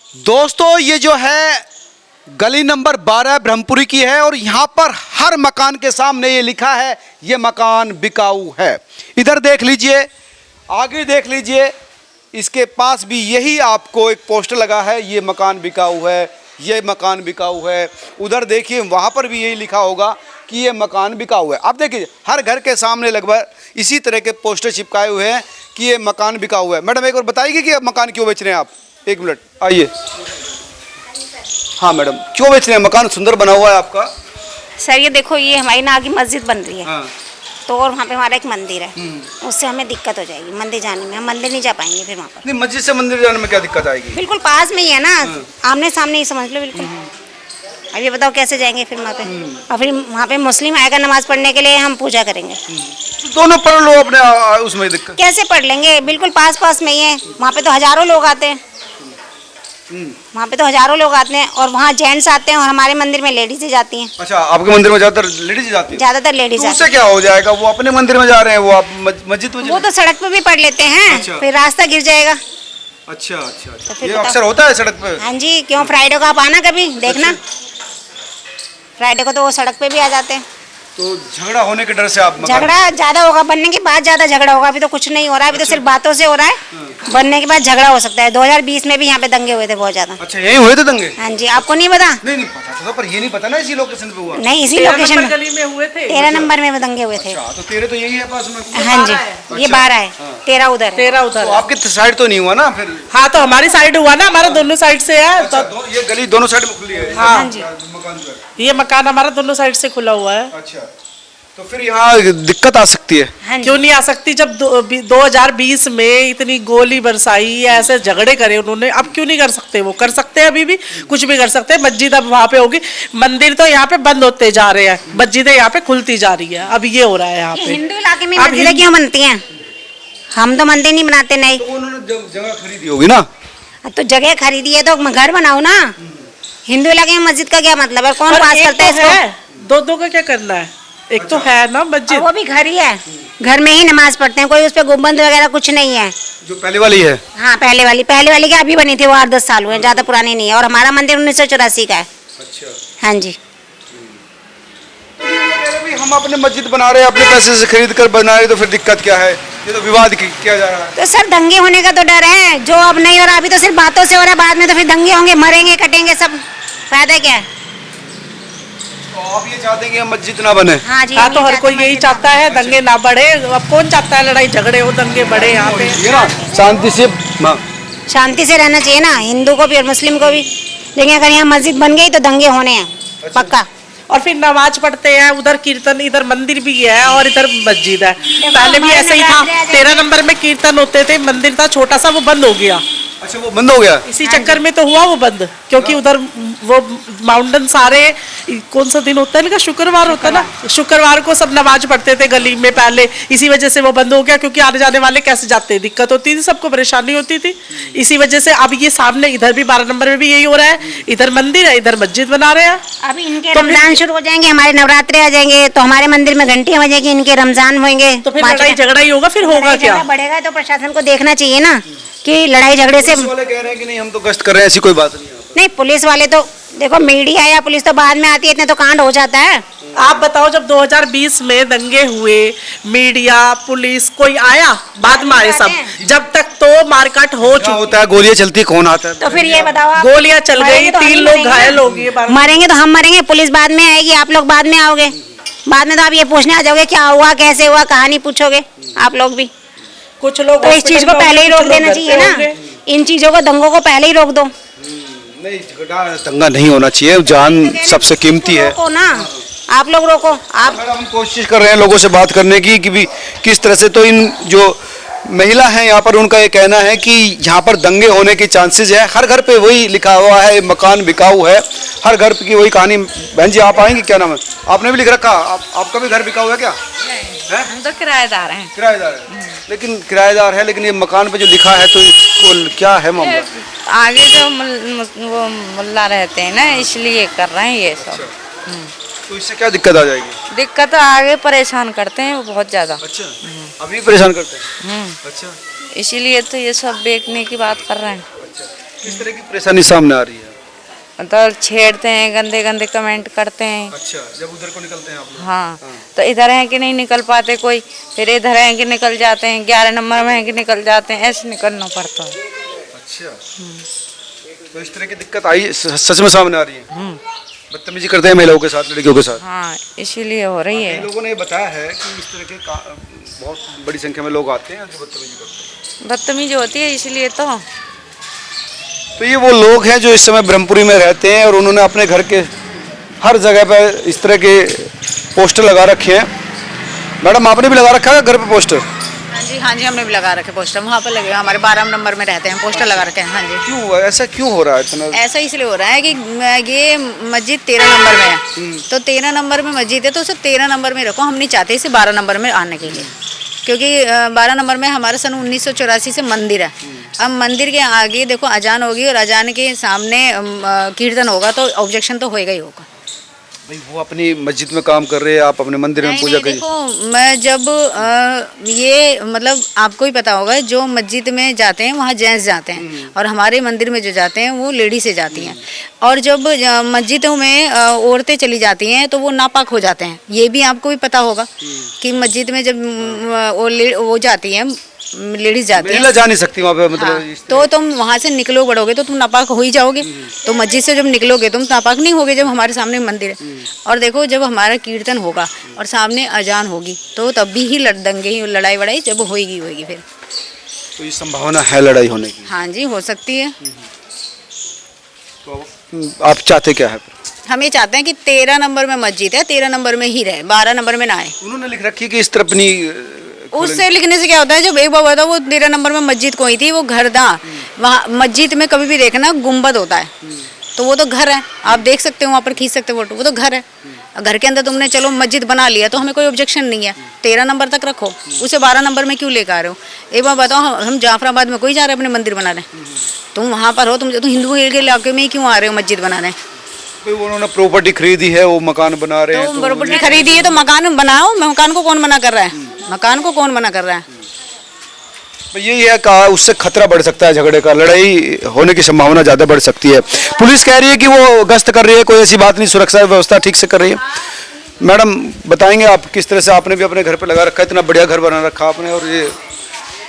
दोस्तों ये जो है गली नंबर 12 ब्रह्मपुरी की है और यहाँ पर हर मकान के सामने ये लिखा है ये मकान बिकाऊ है। इधर देख लीजिए, आगे देख लीजिए, इसके पास भी यही आपको एक पोस्टर लगा है ये मकान बिकाऊ है, ये मकान बिकाऊ है। उधर देखिए वहाँ पर भी यही लिखा होगा कि ये मकान बिकाऊ है। अब देखिए हर घर के सामने लगभग इसी तरह के पोस्टर चिपकाए हुए हैं कि ये मकान बिकाऊ है। मैडम एक बार बताइए कि मकान क्यों बेच रहे हैं आप? एक मिनट आइए। हाँ मैडम, क्यों बेच रहे हैं? मकान सुंदर बना हुआ है आपका। सर ये देखो, ये हमारी ना आगे मस्जिद बन रही है। हाँ। तो और वहाँ पे हमारा एक मंदिर है, उससे हमें दिक्कत हो जाएगी मंदिर जाने में। हम मंदिर नहीं जा पाएंगे फिर वहाँ पर। नहीं, मस्जिद से मंदिर जाने में क्या दिक्कत आएगी? बिल्कुल पास में ही है ना, आमने सामने ही समझ लो बिल्कुल। अब ये बताओ कैसे जाएंगे फिर वहाँ पे? और फिर वहाँ पे मुस्लिम आएगा नमाज पढ़ने के लिए, हम पूजा करेंगे। तो दोनों पढ़ लो अपने, उसमें दिक्कत कैसे पढ़ लेंगे? बिल्कुल पास पास में ही है। वहाँ पे तो हजारों लोग आते हैं, वहाँ पे तो हजारों लोग आते हैं। और वहाँ जेंट्स आते हैं और हमारे मंदिर में लेडीज जाती हैं। अच्छा, आपके मंदिर में ज्यादातर लेडीज जाती है? ज्यादातर लेडीज तो आती उससे क्या हो जाएगा? वो अपने मंदिर में जा रहे हैं, वो आप मस्जिद में वो तो सड़क पे भी पढ़ लेते हैं। अच्छा। फिर रास्ता गिर जाएगा। अच्छा अच्छा अच्छा, तो फिर ये बताओ। अक्सर होता है सड़क पे। हाँ जी, क्यों? फ्राइडे को आप आना कभी देखना। फ्राइडे को तो वो सड़क पे भी आ जाते हैं। तो झगड़ा होने के डर से आप झगड़ा ज्यादा होगा, बनने के बाद ज्यादा झगड़ा होगा। अभी तो कुछ नहीं हो रहा है, अभी तो सिर्फ बातों से हो रहा है। बनने के बाद झगड़ा हो सकता है। 2020 में भी यहाँ पे दंगे हुए थे बहुत ज्यादा। अच्छा, यही हुए थे दंगे? हाँ जी, आपको नहीं पता? नहीं पता था, पर ये नहीं पता ना इसी लोकेशन पे हुआ। नहीं, इसी लोकेशन में गली में हुए थे। 13 नंबर में दंगे हुए थे। अच्छा, तो तेरे तो यही है पास में। हाँ जी, ये 12 है, 13 उधर है। 13 उधर तो है। आपके साइड तो नहीं हुआ ना फिर? हाँ, तो हमारी साइड हुआ ना, हमारा दोनों साइड से है। अच्छा, ये गली दोनों साइड में खुली है। हाँ जी। मकान पर। ये मकान हमारा दोनों साइड से खुला हुआ है। अच्छा, तो फिर यहाँ दिक्कत आ सकती है। हाँ जी। क्यों नहीं आ सकती? जब 2020 में इतनी गोली बरसाई, ऐसे झगड़े करे उन्होंने, अब क्यों नहीं कर सकते? वो कर सकते हैं, अभी भी कुछ भी कर सकते हैं। मस्जिद अब वहाँ पे होगी, मंदिर तो यहाँ पे बंद होते जा रहे हैं, मस्जिदें यहाँ पे खुलती जा रही है। अब ये हो रहा है यहाँ पे। हिंदू इलाके में अब मस्जिदें क्यों बनती हैं? हम तो मंदिर नहीं बनाते। नहीं तो उन्होंने जगह खरीदी होगी ना? तो जगह खरीदी है तो घर बनाओ ना। हिंदू इलाके में मस्जिद का क्या मतलब है? कौन और पास एक करता है तो इसको? दो का क्या करना है? एक तो है ना और मस्जिद, वो भी घर ही है, घर में ही नमाज पढ़ते हैं। कोई उस पे गुम्बद वगैरह कुछ नहीं है। जो पहले वाली है। हाँ, पहले वाली क्या अभी बनी थी, वो 8-10 साल हुए, ज्यादा पुरानी नहीं है। और हमारा मंदिर 1984 का है। अच्छा, हाँ जी। हम अपने मस्जिद बना रहे हैं, अपने पैसे से खरीद कर बना रहे, तो फिर दिक्कत क्या है? ये तो विवाद किया जा रहा है। तो सर दंगे होने का तो डर है, जो अब नहीं हो रहा। अभी तो सिर्फ बातों से हो रहा है, बाद में तो फिर दंगे होंगे, मरेंगे कटेंगे सब। फायदा क्या है? तो आप ये चाहते हैं कि हम मस्जिद ना बने? हाँ जी, हाँ, हम तो ये हर कोई चाहते यही हैं चाहता है दंगे ना बढ़े। अब कौन चाहता है लड़ाई झगड़े हो, दंगे बढ़े यहाँ पे? ये ना शांति से। हाँ। शांति से रहना चाहिए ना, हिंदू को भी और मुस्लिम को भी। लेकिन अगर यहाँ मस्जिद बन गई तो दंगे होने हैं पक्का। और फिर नमाज पढ़ते हैं, उधर कीर्तन, इधर मंदिर भी है और इधर मस्जिद है। पहले भी ऐसे ही था, 13 नंबर में कीर्तन होते थे, मंदिर था छोटा सा, वो बंद हो गया। अच्छा, वो बंद हो गया? इसी चक्कर में तो हुआ वो बंद, क्योंकि उधर वो माउंटेन सारे, कौन सा दिन होता है इनका? शुक्रवार होता है ना, शुक्रवार को सब नमाज पढ़ते थे गली में पहले। इसी वजह से वो बंद हो गया, क्योंकि आने जाने वाले कैसे जाते, दिक्कत होती थी, सबको परेशानी होती थी। इसी वजह से अब ये सामने इधर भी 12 नंबर में भी यही हो रहा है, इधर मंदिर है, इधर मस्जिद बना रहे हैं। अभी इनके रमजान शुरू हो जाएंगे, हमारे नवरात्रे आ जाएंगे, तो हमारे मंदिर में घंटियां बजेगी, इनके रमजान होंगे। तो फिर लड़ाई झगड़ा ही होगा, फिर होगा क्या? बढ़ेगा तो प्रशासन को देखना चाहिए ना कि लड़ाई झगड़े से। पुलिस वाले कह रहे हैं कि नहीं हम तो गश्त कर रहे हैं, ऐसी कोई बात नहीं है। नहीं, पुलिस वाले तो देखो, मीडिया या पुलिस तो बाद में आती है, इतने तो कांड हो जाता है। आप बताओ, जब 2020 में दंगे हुए, मीडिया पुलिस कोई आया? बाद में आए सब। जब तक तो मारकाट हो क्या चुकी, होता है, गोलियां चलती, कौन आता है? तो फिर ये बताओ आप, गोलियां चल गई, मरेंगे तो हम 3 ही लोग मरेंगे घायल ना। हो गए। मरेंगे तो हम मरेंगे, पुलिस बाद में आएगी, आप लोग बाद में आओगे। बाद में तो आप ये पूछने आ जाओगे क्या हुआ, कैसे हुआ, कहानी पूछोगे आप लोग भी। कुछ लोग तो इस चीज को पहले ही रोक देना चाहिए ना, इन चीजों को, दंगों को पहले ही रोक दो। नहीं, झगड़ा दंगा नहीं होना चाहिए, जान सबसे कीमती है। रोको ना, आप लोग रोको। आप मैडम, हम कोशिश कर रहे हैं लोगों से बात करने की कि भी किस तरह से, तो इन जो महिला हैं यहाँ पर, उनका ये कहना है कि यहाँ पर दंगे होने के चांसेस है। हर घर पे वही लिखा हुआ है मकान बिकाऊ है, हर घर की वही कहानी। बहन जी आप आएंगे? क्या नाम है? आपने भी लिख रखा, आपका भी घर बिकाऊ है क्या? हम तो किराएदार हैं। किराएदार है, लेकिन किराएदार है, लेकिन ये मकान पे जो लिखा है तो इसको क्या है मामला? आगे जो वो मुल्ला रहते हैं ना, इसलिए कर रहे हैं ये सब। तो इससे क्या दिक्कत आ जाएगी? दिक्कत आगे परेशान करते हैं वो बहुत ज्यादा। अच्छा, अभी परेशान करते हैं। अच्छा, इसीलिए तो ये सब बेचने की बात कर रहे हैं। किस तरह की परेशानी सामने आ रही है? मतलब छेड़ते हैं, गंदे गंदे कमेंट करते हैं। अच्छा, जब उधर को निकलते हैं आप लोग? हाँ, तो इधर है कि नहीं निकल पाते कोई, फिर इधर है कि निकल जाते हैं, 11 नंबर में है कि निकल जाते हैं, ऐसे निकलना पड़ता है। अच्छा, तो इस तरह की दिक्कत आई सच में सामने आ रही है? बदतमीजी करते हैं महिलाओं के साथ, लड़कियों के साथ? हाँ, इसीलिए हो रही कई है। लोगों ने बताया है कि इस तरह के बहुत बड़ी संख्या में लोग आते हैं जो बदतमीजी करते हैं। बदतमीजी होती है इसलिए तो ये वो लोग हैं जो इस समय ब्रह्मपुरी में रहते हैं और उन्होंने अपने घर के हर जगह पर इस तरह के पोस्टर लगा रखे हैं। मैडम, आपने भी लगा रखा है घर पे पोस्टर? हाँ जी, हमने भी लगा रखे पोस्टर, वहाँ पर लगे, हमारे 12 नंबर में रहते हैं, पोस्टर लगा रखे हैं। हाँ जी। क्यों ऐसा क्यों हो रहा है इतना? ऐसा इसलिए हो रहा है कि ये मस्जिद 13 नंबर में है, तो 13 नंबर में मस्जिद है तो उसे 13 नंबर में रखो। हम नहीं चाहते इसे 12 नंबर में आने के लिए, क्योंकि 12 नंबर में हमारा सन 1984 से मंदिर है। अब मंदिर के आगे देखो अजान होगी और अजान के सामने कीर्तन होगा, तो ऑब्जेक्शन तो होएगा ही होगा। भाई वो अपनी मस्जिद में काम कर रहे हैं, आप अपने मंदिर में पूजा करिए। देखो मैं जब ये मतलब आपको ही पता होगा, जो मस्जिद में जाते हैं वहाँ जेंट्स जाते हैं और हमारे मंदिर में जो जाते हैं वो लेडी से जाती हैं। और जब मस्जिदों में औरतें चली जाती हैं तो वो नापाक हो जाते हैं, ये भी आपको भी पता होगा कि मस्जिद में जब वो जाती हैं, लेडीज जाती हैं, जा नहीं सकती वहाँ पे, मतलब हाँ, तो तुम वहाँ से निकलो बढ़ोगे तो तुम नापाक हो ही जाओगे। तो मस्जिद से जब निकलोगे तुम नापाक नहीं होगे, जब हमारे सामने मंदिर है। और देखो जब हमारा कीर्तन होगा और सामने अजान होगी तो तब भी ही दंगे लड़ाई वड़ाई जब होगी फिर। तो ये संभावना है लड़ाई होने की? हाँ जी, हो सकती है। तो आप चाहते क्या है? हम ये चाहते हैं कि 13 नंबर में मस्जिद है, 13 नंबर में ही रहे, 12 नंबर में ना आए। उन्होंने लिख रखी है कि इस तरफ नहीं उससे लिखने से क्या होता है, जब एक बार बताओ वो 13 नंबर में मस्जिद कोई थी, वो घर था। वहाँ मस्जिद में कभी भी देखना गुम्बद होता है, तो वो तो घर है, आप देख सकते हो वहाँ पर खींच सकते हो फोटो, वो तो घर है। घर के अंदर तुमने चलो मस्जिद बना लिया तो हमें कोई ऑब्जेक्शन नहीं है, 13 नंबर तक रखो, उसे 12 नंबर में क्यों लेकर आ रहे हो? एक बार बताओ, हम जाफराबाद में कोई जा रहे अपने मंदिर बनाने, तुम वहाँ पर हो, तुम हिंदू के इलाके में ही क्यों आ रहे हो मस्जिद बनाने? उन्होंने प्रॉपर्टी खरीदी है, वो मकान बना रहे हैं, तो प्रॉपर्टी खरीदी है तो मकान बनाओ, मकान को कौन मना कर रहा है? मकान को कौन मना कर रहा है? यही है कहा, उससे खतरा बढ़ सकता है, झगड़े का, लड़ाई होने की संभावना ज़्यादा बढ़ सकती है। पुलिस कह रही है कि वो गश्त कर रही है, कोई ऐसी बात नहीं, सुरक्षा व्यवस्था ठीक से कर रही है। मैडम बताएंगे आप किस तरह से आपने भी अपने घर पे लगा रखा है, इतना बढ़िया घर बना रखा आपने, और ये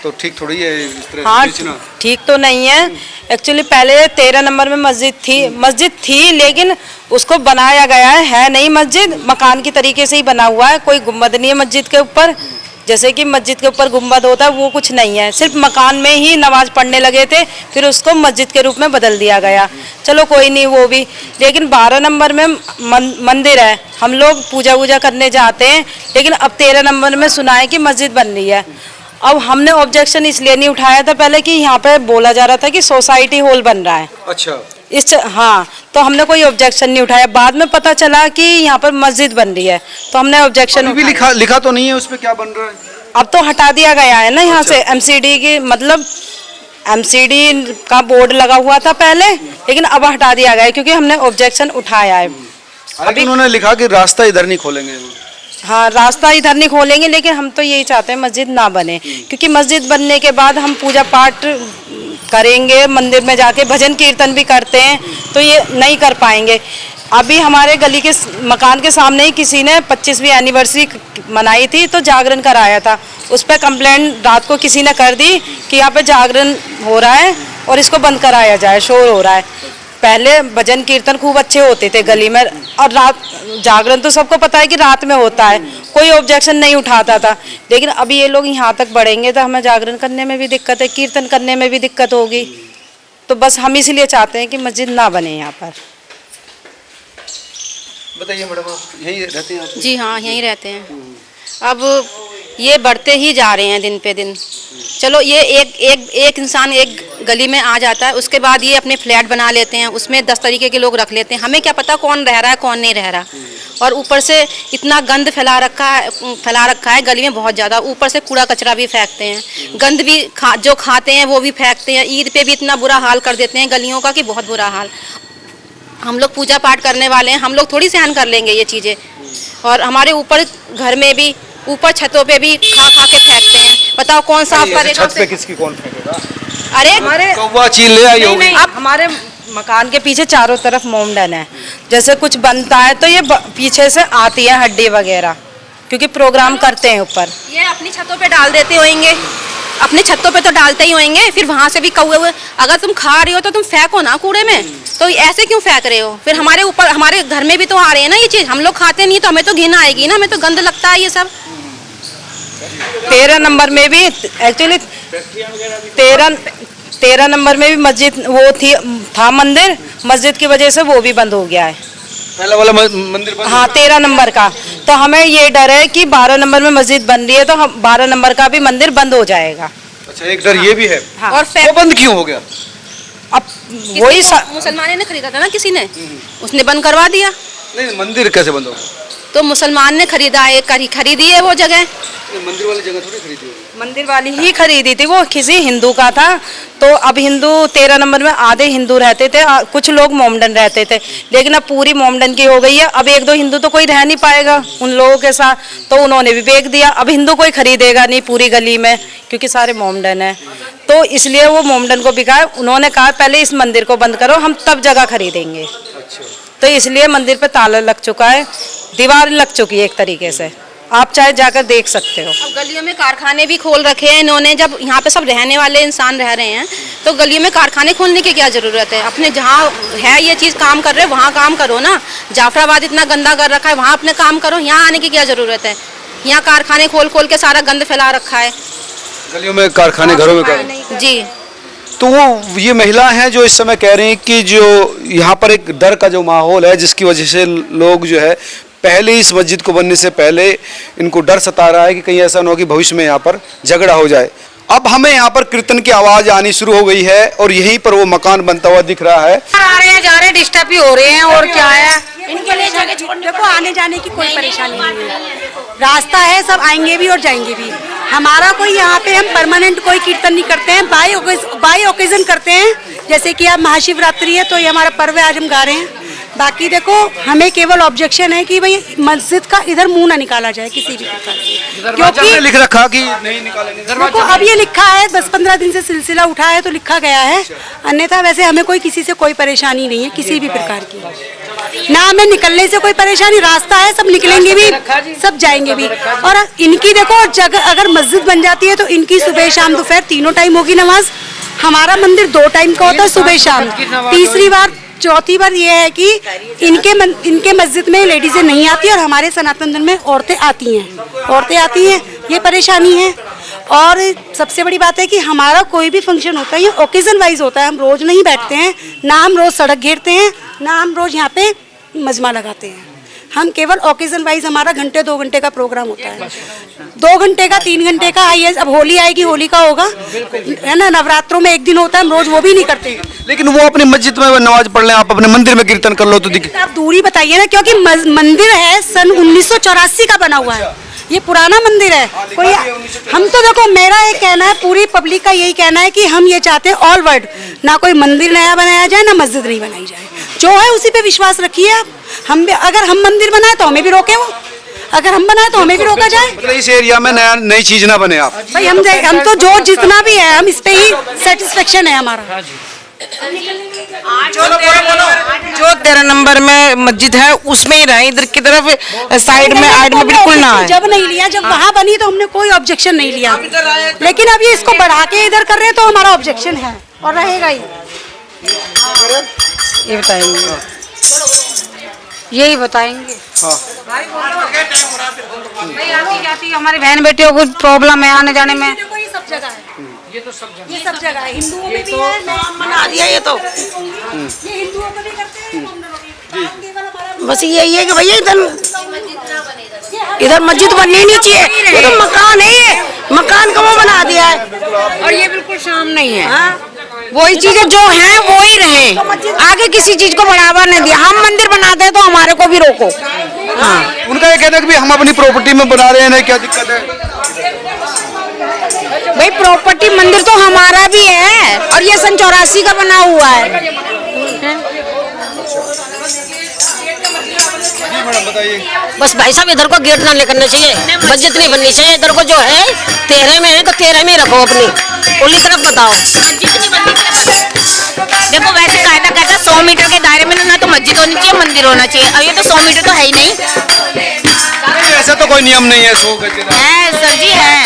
तो ठीक थोड़ी है इस तरह से हाँ, बेचना? ठीक तो नहीं है। एक्चुअली पहले 13 नंबर में मस्जिद थी लेकिन उसको बनाया गया है नहीं मस्जिद, मकान की तरीके से ही बना हुआ है, कोई गुम्बद नहीं है मस्जिद के ऊपर। जैसे कि मस्जिद के ऊपर गुम्बद होता है वो कुछ नहीं है, सिर्फ मकान में ही नमाज पढ़ने लगे थे, फिर उसको मस्जिद के रूप में बदल दिया गया। चलो कोई नहीं वो भी, लेकिन 12 नंबर में मंदिर है, हम लोग पूजा वूजा करने जाते हैं, लेकिन अब 13 नंबर में सुना है कि मस्जिद बन रही है। अब हमने ऑब्जेक्शन इसलिए नहीं उठाया था पहले कि यहाँ पे बोला जा रहा था कि सोसाइटी हॉल बन रहा है। अच्छा, हाँ, तो हमने कोई ऑब्जेक्शन नहीं उठाया। बाद में पता चला कि यहाँ पर मस्जिद बन रही है तो हमने ऑब्जेक्शन भी लिखा तो नहीं है उसमें क्या बन रहा है? अब तो हटा दिया गया है ना यहाँ से, एमसीडी की, मतलब एमसीडी का बोर्ड लगा हुआ था पहले, लेकिन अब हटा दिया गया है क्योंकि हमने ऑब्जेक्शन उठाया है। अभी उन्होंने लिखा कि रास्ता इधर नहीं खोलेंगे। हाँ, रास्ता इधर नहीं खोलेंगे, लेकिन हम तो यही चाहते हैं मस्जिद ना बने, क्योंकि मस्जिद बनने के बाद हम पूजा पाठ करेंगे, मंदिर में जाके भजन कीर्तन भी करते हैं, तो ये नहीं कर पाएंगे। अभी हमारे गली के मकान के सामने ही किसी ने 25वीं एनिवर्सरी मनाई थी तो जागरण कराया था, उस पर कंप्लेंट रात को किसी ने कर दी कि यहाँ पे जागरण हो रहा है और इसको बंद कराया जाए, शोर हो रहा है। पहले भजन कीर्तन खूब अच्छे होते थे गली में, और रात जागरण तो सबको पता है कि रात में होता है, कोई ऑब्जेक्शन नहीं उठाता था। लेकिन अभी ये लोग यहाँ तक बढ़ेंगे तो हमें जागरण करने में भी दिक्कत है, कीर्तन करने में भी दिक्कत होगी। तो बस हम इसीलिए चाहते हैं कि मस्जिद ना बने यहाँ पर। बताइए मैडम, आप यहीं रहते हैं? जी हाँ, यहीं रहते हैं। अब ये बढ़ते ही जा रहे हैं दिन पे दिन। चलो ये एक इंसान एक गली में आ जाता है, उसके बाद ये अपने फ्लैट बना लेते हैं, उसमें 10 तरीके के लोग रख लेते हैं, हमें क्या पता कौन रह रहा है कौन नहीं रह रहा। और ऊपर से इतना गंद फैला रखा है गली में बहुत ज़्यादा, ऊपर से कूड़ा कचरा भी फेंकते हैं, गंद भी जो खाते हैं वो भी फेंकते हैं। ईद पे भी इतना बुरा हाल कर देते हैं गलियों का कि बहुत बुरा हाल। हम लोग पूजा पाठ करने वाले हैं, हम लोग थोड़ी सहन कर लेंगे ये चीज़ें। और हमारे ऊपर घर में भी, ऊपर छतों पे भी खा के फेंकते हैं, बताओ कौन साफ करेगा? छत पे किसकी कौन फेंकेगा? अरे हमारे कौवा चील ले आई होगी। अब हमारे मकान के पीछे चारों तरफ मोमडन है, जैसे कुछ बनता है तो ये पीछे से आती है हड्डी वगैरह, क्योंकि प्रोग्राम करते हैं ऊपर। ये अपनी छतों पे डाल देते होंगे, अपनी छतों पे तो डालते ही होंगे, फिर वहां से भी कौवे हुए। अगर तुम खा रही हो तो तुम फेंको ना कूड़े में, तो ऐसे क्यों फेंक रहे हो? फिर हमारे ऊपर, हमारे घर में भी तो आ रहे हैं ना ये चीज, हम लोग खाते नहीं तो हमें तो घिन आएगी ना, हमें तो गंद लगता है ये सब। 13 नंबर में भी एक्चुअली 13 नंबर में भी मस्जिद वो था मंदिर, मस्जिद की वजह से वो भी बंद हो गया है। पहला वाला मंदिर बंद। हाँ 13 नंबर का, तो हमें ये डर है कि 12 नंबर में मस्जिद बन रही है तो हम 12 नंबर का भी मंदिर बंद हो जाएगा। अच्छा, एक डर ये भी है। हाँ। और वो बंद क्यों हो गया? अब वही मुसलमानों ने खरीदा था ना किसी ने, उसने बंद करवा दिया। नहीं, मंदिर कैसे बंद होगा? तो मुसलमान ने खरीदा है, खरीदी है वो जगह। मंदिर वाली जगह थोड़ी खरीदी होगी। मंदिर वाली ही खरीदी थी, वो किसी हिंदू का था। तो अब हिंदू 13 नंबर में आधे हिंदू रहते थे, कुछ लोग मोमडन रहते थे, लेकिन अब पूरी मोमडन की हो गई है। अब 1-2 हिंदू तो कोई रह नहीं पाएगा उन लोगों के साथ, तो उन्होंने भी बेच दिया। अब हिंदू कोई खरीदेगा नहीं पूरी गली में, क्योंकि सारे मोमडन है, तो इसलिए वो मोमडन को बिका है। उन्होंने कहा पहले इस मंदिर को बंद करो, हम तब जगह खरीदेंगे। तो इसलिए मंदिर पे ताला लग चुका है, दीवार लग चुकी है एक तरीके से, आप चाहे जाकर देख सकते हो। अब गलियों में कारखाने भी खोल रखे हैं इन्होंने, जब यहाँ पे सब रहने वाले इंसान रह रहे हैं तो गलियों में कारखाने खोलने की क्या जरूरत है? अपने जहाँ है ये चीज काम कर रहे हैं वहाँ काम करो ना। जाफराबाद इतना गंदा कर रखा है, वहाँ अपने काम करो, यहाँ आने की क्या जरूरत है? यहाँ कारखाने खोल खोल के सारा गंद फैला रखा है गलियों में कारखाने, घरों में जी। तो वो ये महिला हैं जो इस समय कह रही हैं कि जो यहाँ पर एक डर का जो माहौल है, जिसकी वजह से लोग जो है पहले इस मस्जिद को बनने से पहले इनको डर सता रहा है कि कहीं ऐसा ना हो कि भविष्य में यहाँ पर झगड़ा हो जाए। अब हमें यहाँ पर कीर्तन की आवाज आनी शुरू हो गई है और यहीं पर वो मकान बनता हुआ दिख रहा है। आ रहे हैं, जा रहे हैं, डिस्टर्ब भी हो रहे हैं, और क्या है इनके लिए जगह छोड़ने, देखो आने जाने की कोई परेशानी नहीं है, रास्ता है, सब आएंगे भी और जाएंगे भी। हमारा कोई यहाँ पे हम परमानेंट कोई कीर्तन नहीं करते हैं, बाई ओकेजन करते हैं। जैसे कि अब महाशिवरात्रि है तो ये हमारा पर्व है, आज हम गा रहे हैं। बाकी देखो हमें केवल ऑब्जेक्शन है कि भाई मस्जिद का इधर मुंह ना निकाला जाए किसी भी प्रकार से, क्योंकि लिख रखा कि नहीं निकालेंगे। देखो अब ये लिखा है 10-15 दिन से सिलसिला उठा है तो लिखा गया है, अन्यथा वैसे हमें कोई किसी से कोई परेशानी नहीं है किसी भी प्रकार की, ना हमें निकलने से कोई परेशानी। रास्ता है, सब निकलेंगे भी, सब जाएंगे भी। और इनकी देखो जगह अगर मस्जिद बन जाती है तो इनकी सुबह शाम दोपहर तीनों टाइम होगी नमाज। हमारा मंदिर 2 टाइम का होता है, सुबह शाम। तीसरी बार चौथी बार ये है कि इनके मस्जिद में लेडीजें नहीं आती और हमारे सनातन धर्म में औरतें आती हैं, ये परेशानी है। और सबसे बड़ी बात है कि हमारा कोई भी फंक्शन होता है ये ओकेजन वाइज होता है, हम रोज नहीं बैठते हैं, ना हम रोज सड़क घेरते हैं, ना हम रोज यहाँ पे मजमा लगाते हैं। हम केवल ओकेजन वाइज हमारा 1-2 घंटे का प्रोग्राम होता है, 2 घंटे का 3 घंटे का। आइए अब होली आएगी, होली का होगा है ना, नवरात्रों में 1 दिन होता है, हम रोज वो भी नहीं करते। लेकिन वो अपनी मस्जिद में नमाज पढ़ लें, आप अपने मंदिर में कीर्तन कर लो तो आप दूरी बताइए ना, क्योंकि मंदिर है सन 1984 का बना हुआ है, ये पुराना मंदिर है। कोई हम तो देखो मेरा एक कहना है, पूरी पब्लिक का यही कहना है कि हम ये चाहते हैं ऑल वर्ल्ड ना कोई मंदिर नया बनाया जाए ना मस्जिद नहीं बनाई जाए, जो है उसी पे विश्वास रखिए आप। हम भी अगर हम मंदिर बनाए तो हमें भी रोके वो, अगर हम बनाए तो हमें भी रोका जाए। मतलब इस एरिया में नई चीज ना बने आप भाई हम तो जो जितना भी है हम इस पे ही सेटिस्फेक्शन है हमारा। जो 13 नंबर में मस्जिद है उसमें ही रहे, इधर की तरफ साइड में बिल्कुल ना है। जब नहीं लिया, जब वहाँ बनी तो हमने कोई ऑब्जेक्शन नहीं लिया, लेकिन अब ये इसको बढ़ा के इधर कर रहे हैं तो हमारा ऑब्जेक्शन है और रहेगा ही। ये बताएंगे, यही बताएंगे। भाई आती जाती हमारी बहन बेटियों को प्रॉब्लम है आने जाने में। देखो ये सब जगह है, ये सब जगह है, हिंदुओं में भी है, बना दिया ये तो। ये हिंदुओं को भी करते हैं, बस यही है कि भैया इधर मस्जिद बननी नहीं चाहिए, ये तो मकान है, मकान का वो बना दिया है और ये बिल्कुल शाम नहीं है। वही चीजें जो हैं वो ही रहे, आगे किसी चीज को बढ़ावा नहीं दिया। हम मंदिर बनाते हैं तो हमारे को भी रोको। हाँ, उनका ये कहना है कि हम अपनी प्रॉपर्टी में बना रहे हैं, क्या दिक्कत है? भाई प्रॉपर्टी मंदिर तो हमारा भी है और ये सन 84 का बना हुआ है। जी मैडम बताइए। बस भाई साहब इधर को गेट ना निकलना चाहिए, मस्जिद नहीं बननी चाहिए। इधर को जो है 13 में है तो 13 में रखो, अपनी उन्हीं तरफ बताओ। देखो वैसे कायदा कहता है 100 मीटर के दायरे में ना तो मस्जिद होनी चाहिए, मंदिर होना चाहिए। अब ये तो 100 मीटर तो है ही नहीं। ऐसा तो कोई नियम नहीं है 100 गज के दायरे। है सर जी है।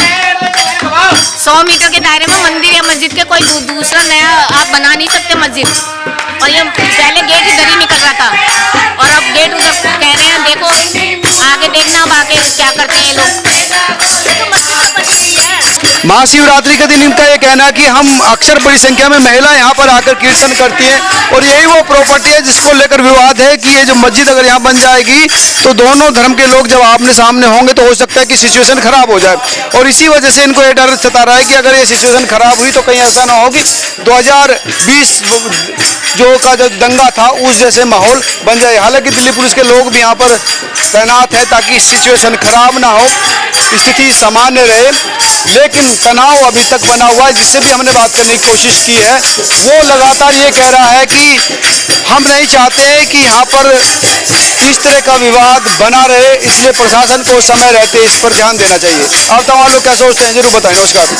100 मीटर के दायरे में मंदिर या मस्जिद के कोई दूसरा नया आप बना नहीं सकते मस्जिद। और ये पहले गेट इधर ही निकल रहा था और अब गेट उधर कह रहे हैं। देखो आगे देखना, अब आगे क्या करते हैं लोग। महाशिवरात्रि के दिन इनका ये कहना है कि हम अक्सर बड़ी संख्या में महिला यहाँ पर आकर कीर्तन करती हैं और यही वो प्रॉपर्टी है जिसको लेकर विवाद है कि ये जो मस्जिद अगर यहाँ बन जाएगी तो दोनों धर्म के लोग जब आमने सामने होंगे तो हो सकता है कि सिचुएशन खराब हो जाए। और इसी वजह से इनको ये डर सता रहा है कि अगर ये सिचुएशन खराब हुई तो कहीं ऐसा ना हो कि 2020 जो दंगा था उस जैसे माहौल बन जाए। हालांकि दिल्ली पुलिस के लोग भी यहाँ पर तैनात है ताकि सिचुएशन खराब ना हो, स्थिति सामान्य रहे। लेकिन तनाव अभी तक बना हुआ है। जिससे भी हमने बात करने की कोशिश की है वो लगातार ये कह रहा है कि हम नहीं चाहते हैं कि यहाँ पर इस तरह का विवाद बना रहे, इसलिए प्रशासन को समय रहते इस पर ध्यान देना चाहिए। आप तमाम लोग क्या सोचते हैं जरूर बताएं। नमस्कार।